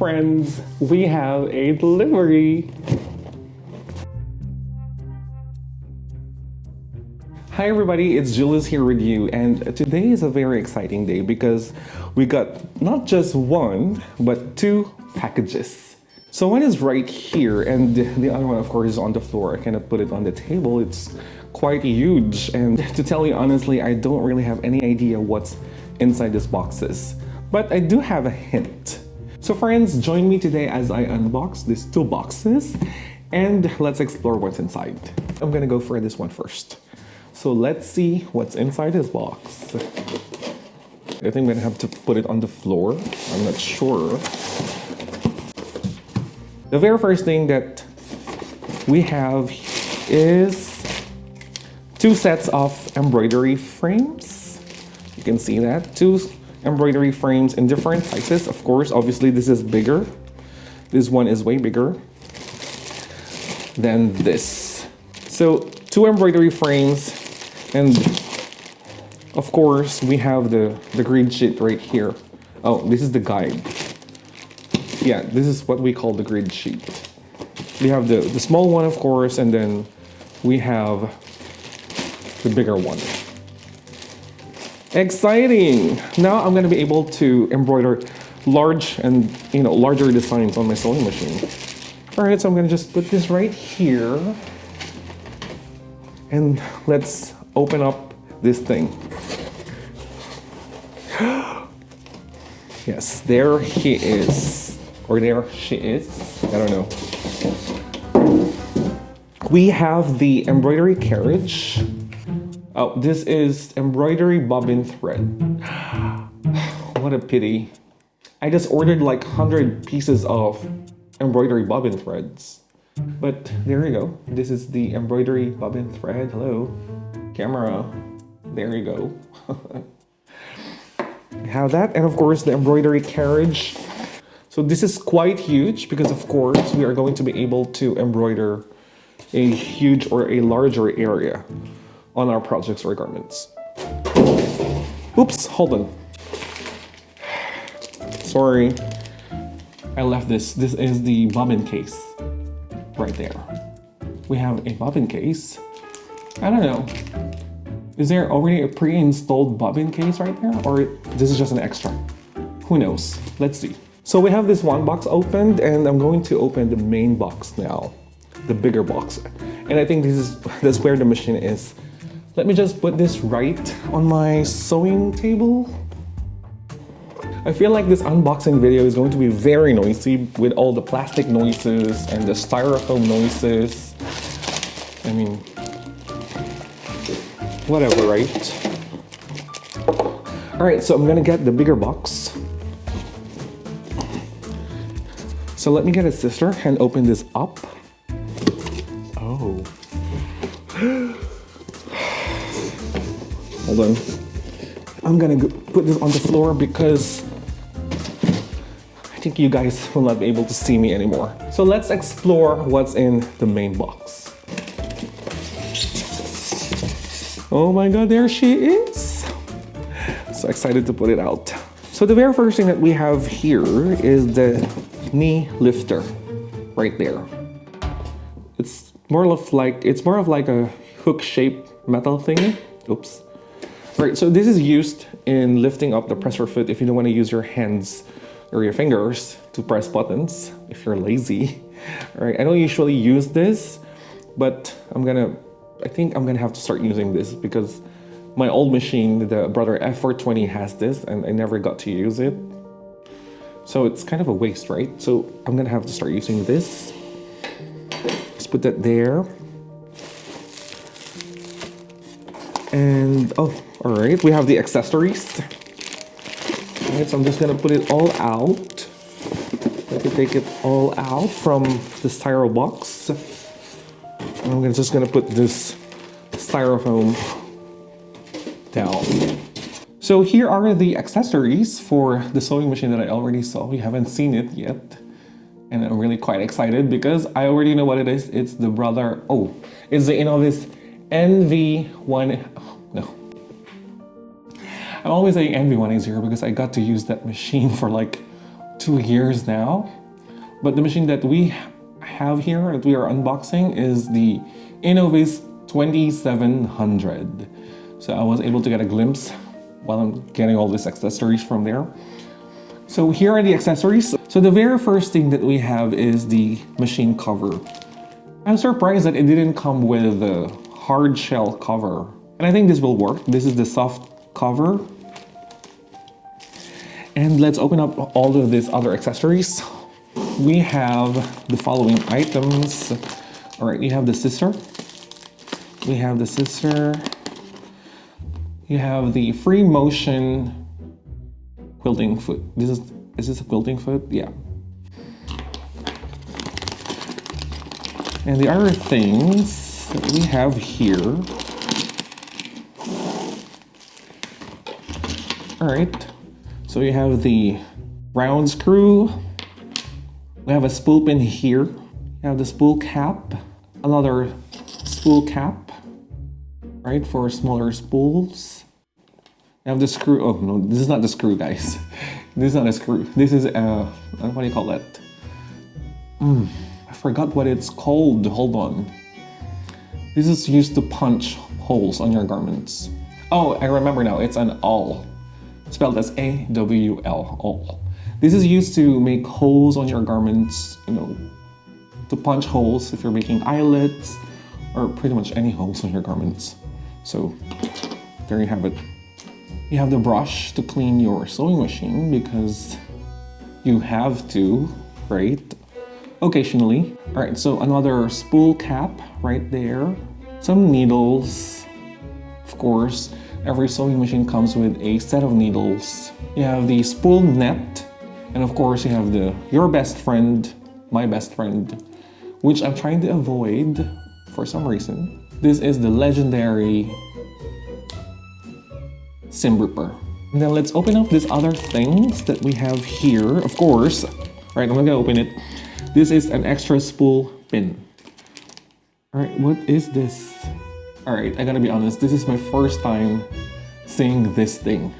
friends, we have a delivery. Hi everybody, it's Julius here with you, and today is a very exciting day because we got not just one, but two packages. So one is right here and the other one of course is on the floor. I cannot put it on the table, it's quite huge, and to tell you honestly, I don't really have any idea what's inside these boxes, but I do have a hint. So friends, join me today as I unbox these two boxes and let's explore what's inside. I'm gonna go for this one first. So let's see what's inside this box. I think I'm gonna have to put it on the floor. I'm not sure. The very first thing that we have is two sets of embroidery frames. You can see that. Two embroidery frames in different sizes. Of course, obviously this is bigger. This one is way bigger than this. So two embroidery frames. And of course, we have the grid sheet right here. Oh, this is the guide. Yeah, this is what we call the grid sheet. We have the small one, of course, and then we have the bigger one. Exciting! Now I'm gonna be able to embroider large and larger designs on my sewing machine. All right, so I'm gonna just put this right here, and let's open up this thing. Yes, there he is. Or there she is. I don't know. We have the embroidery carriage. Oh, this is embroidery bobbin thread. What a pity. I just ordered like 100 pieces of embroidery bobbin threads. But there you go. This is the embroidery bobbin thread. Hello. Camera, there you go. We have that, and of course the embroidery carriage. So this is quite huge because of course we are going to be able to embroider a huge or a larger area on our projects or garments. Oops, hold on. Sorry, I left this. This is the bobbin case right there. We have a bobbin case. I don't know. Is there already a pre-installed bobbin case right there? Or this is just an extra? Who knows? Let's see. So we have this one box opened and I'm going to open the main box now. The bigger box. And I think that's where the machine is. Let me just put this right on my sewing table. I feel like this unboxing video is going to be very noisy with all the plastic noises and the styrofoam noises. I mean, whatever, right? All right, so I'm gonna get the bigger box. So let me get a scissor and open this up. Oh. Hold on. I'm gonna put this on the floor because I think you guys will not be able to see me anymore. So let's explore what's in the main box. Oh my god, there she is! So excited to put it out. So the very first thing that we have here is the knee lifter right there. It's more of like a hook-shaped metal thingy. Oops. Right, so this is used in lifting up the presser foot if you don't want to use your hands or your fingers to press buttons if you're lazy. All right, I don't usually use this, but I think I'm gonna have to start using this because my old machine, the Brother F420, has this and I never got to use it. So it's kind of a waste, right? So I'm gonna have to start using this. Let's put that there. And, oh, all right, we have the accessories. All right, so I'm just gonna put it all out. Let me take it all out from the styro box. I'm just gonna put this styrofoam down. So here are the accessories for the sewing machine that I already saw. We haven't seen it yet. And I'm really quite excited because I already know what it is. It's the it's the Innov-is NV1, no. I'm always saying NV180 because I got to use that machine for like 2 years now. But the machine that we have here that we are unboxing is the Innov-is 2700. So I was able to get a glimpse while I'm getting all these accessories from there. So here are the accessories. So the very first thing that we have is the machine cover. I'm surprised that it didn't come with a hard shell cover. And I think this will work. This is the soft cover. And let's open up all of these other accessories. We have the following items. All right, you have the scissor. We have the scissor. You have the free motion quilting foot. Is this a quilting foot? Yeah. And the other things that we have here. All right. So you have the round screw. We have a spool pin here. You have the spool cap. Another spool cap, right, for smaller spools. You have the screw. Oh no, this is not the screw, guys. This is not a screw. This is what do you call that? I forgot what it's called. Hold on. This is used to punch holes on your garments. Oh, I remember now. It's an awl, spelled as A-W-L. Awl. This is used to make holes on your garments. You know, to punch holes if you're making eyelets or pretty much any holes on your garments. So there you have it. You have the brush to clean your sewing machine because you have to, right? Occasionally. All right, so another spool cap right there. Some needles. Of course, every sewing machine comes with a set of needles. You have the spool net. And of course, you have your best friend, my best friend, which I'm trying to avoid for some reason. This is the legendary sim ripper. And then let's open up these other things that we have here. Of course, right, I'm gonna open it. This is an extra spool pin. All right, what is this? All right, I gotta be honest, this is my first time seeing this thing.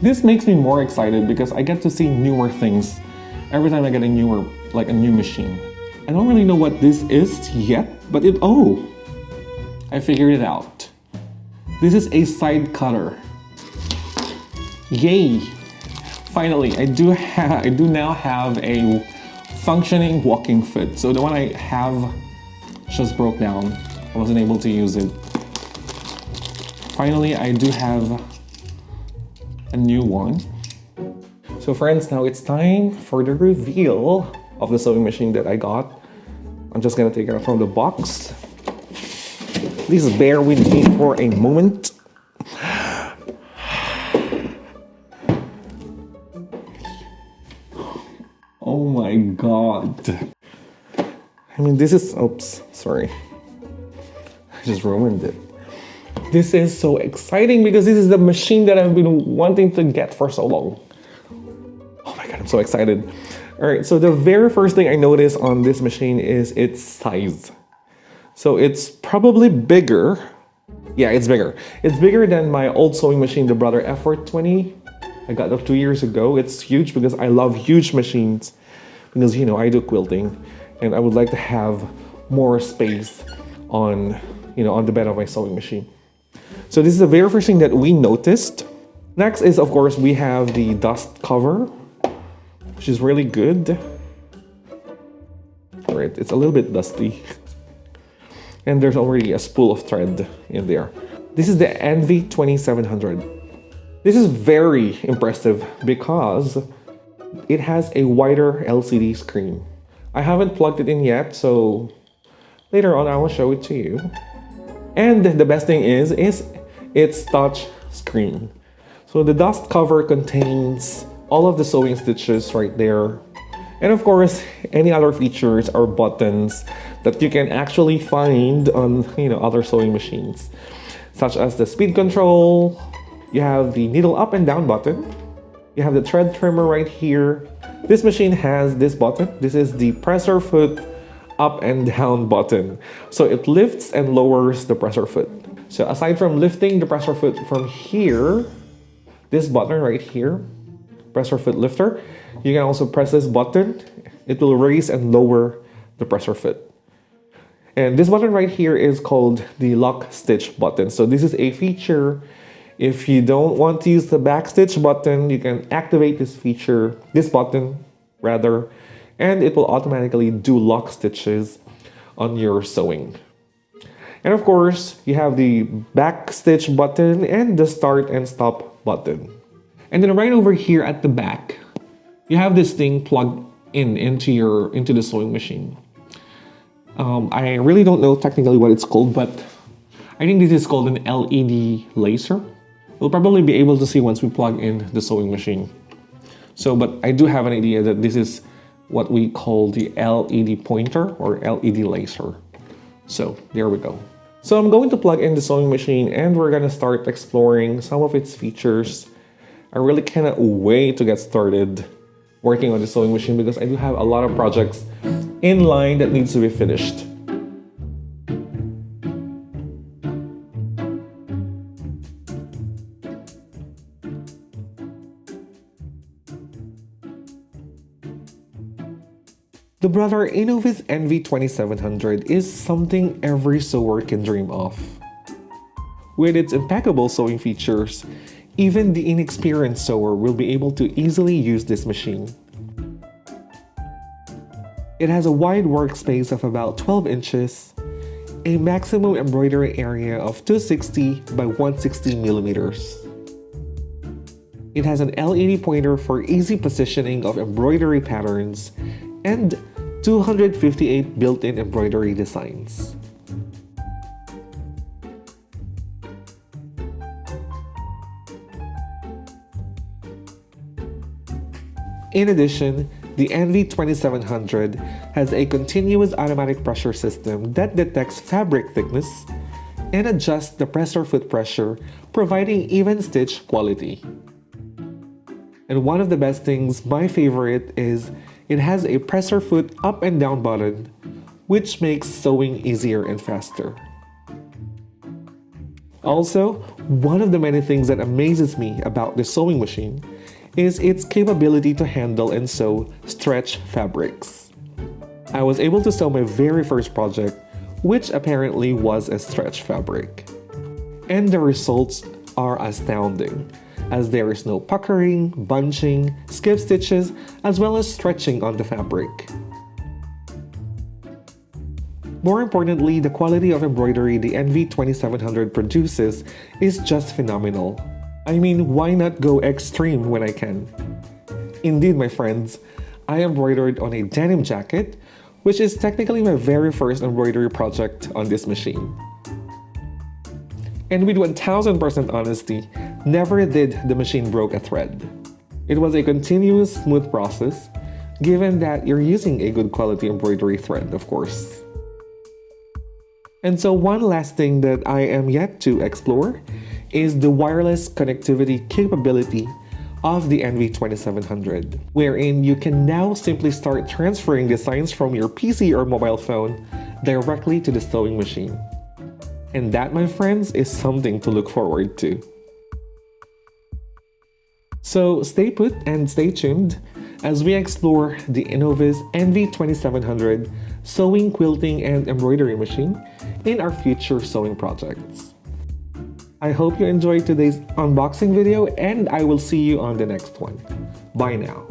This makes me more excited because I get to see newer things every time I get a new machine. I don't really know what this is yet, but I figured it out. This is a side cutter. Yay! Finally, I do now have a functioning walking foot. So the one I have just broke down. I wasn't able to use it. Finally, I do have a new one. So friends, now it's time for the reveal of the sewing machine that I got. I'm just gonna take it out from the box. Please bear with me for a moment. Oh my god. I mean, this is, oops, sorry. I just ruined it. This is so exciting because this is the machine that I've been wanting to get for so long. Oh my god, I'm so excited. All right, so the very first thing I noticed on this machine is its size. So it's probably bigger. Yeah, it's bigger. It's bigger than my old sewing machine, the Brother F420. I got that 2 years ago. It's huge because I love huge machines. Because, you know, I do quilting and I would like to have more space on, you know, on the bed of my sewing machine. So this is the very first thing that we noticed. Next is, of course, we have the dust cover, which is really good. All right, it's a little bit dusty. And there's already a spool of thread in there. This is the NV2700. This is very impressive because it has a wider LCD screen. I haven't plugged it in yet, so later on I will show it to you. And the best thing is its touch screen. So the dust cover contains all of the sewing stitches right there. And of course, any other features or buttons that you can actually find on, you know, other sewing machines, such as the speed control. You have the needle up and down button. You have the thread trimmer right here. This machine has this button. This is the presser foot up and down button. So it lifts and lowers the presser foot. So aside from lifting the presser foot from here, this button right here pressure foot lifter. You can also press this button. It will raise and lower the pressure foot. And this button right here is called the lock stitch button. So this is a feature. If you don't want to use the back stitch button, you can activate this feature, this button rather, and it will automatically do lock stitches on your sewing. And of course, you have the back stitch button and the start and stop button. And then right over here at the back, you have this thing plugged into the sewing machine. I really don't know technically what it's called, but I think this is called an LED laser. We'll probably be able to see once we plug in the sewing machine. But I do have an idea that this is what we call the LED pointer or LED laser. So there we go. So I'm going to plug in the sewing machine and we're gonna start exploring some of its features. I really cannot wait to get started working on the sewing machine because I do have a lot of projects in line that needs to be finished. The brother Innov-is NV2700 is something every sewer can dream of. With its impeccable sewing features, even the inexperienced sewer will be able to easily use this machine. It has a wide workspace of about 12 inches, a maximum embroidery area of 260 by 160 millimeters. It has an LED pointer for easy positioning of embroidery patterns and 258 built-in embroidery designs. In addition, the NV2700 has a continuous automatic pressure system that detects fabric thickness and adjusts the pressure foot pressure, providing even stitch quality. And one of the best things, my favorite, is it has a presser foot up and down button, which makes sewing easier and faster. Also, one of the many things that amazes me about the sewing machine is its capability to handle and sew stretch fabrics. I was able to sew my very first project, which apparently was a stretch fabric. And the results are astounding, as there is no puckering, bunching, skip stitches, as well as stretching on the fabric. More importantly, the quality of embroidery the NV2700 produces is just phenomenal. I mean, why not go extreme when I can? Indeed, my friends, I embroidered on a denim jacket, which is technically my very first embroidery project on this machine. And with 1000% honesty, never did the machine broke a thread. It was a continuous, smooth process, given that you're using a good quality embroidery thread, of course. And so one last thing that I am yet to explore is the wireless connectivity capability of the NV2700, wherein you can now simply start transferring designs from your PC or mobile phone directly to the sewing machine. And that, my friends, is something to look forward to. So stay put and stay tuned as we explore the Innov-is NV2700 sewing, quilting, and embroidery machine in our future sewing projects. I hope you enjoyed today's unboxing video and I will see you on the next one. Bye now.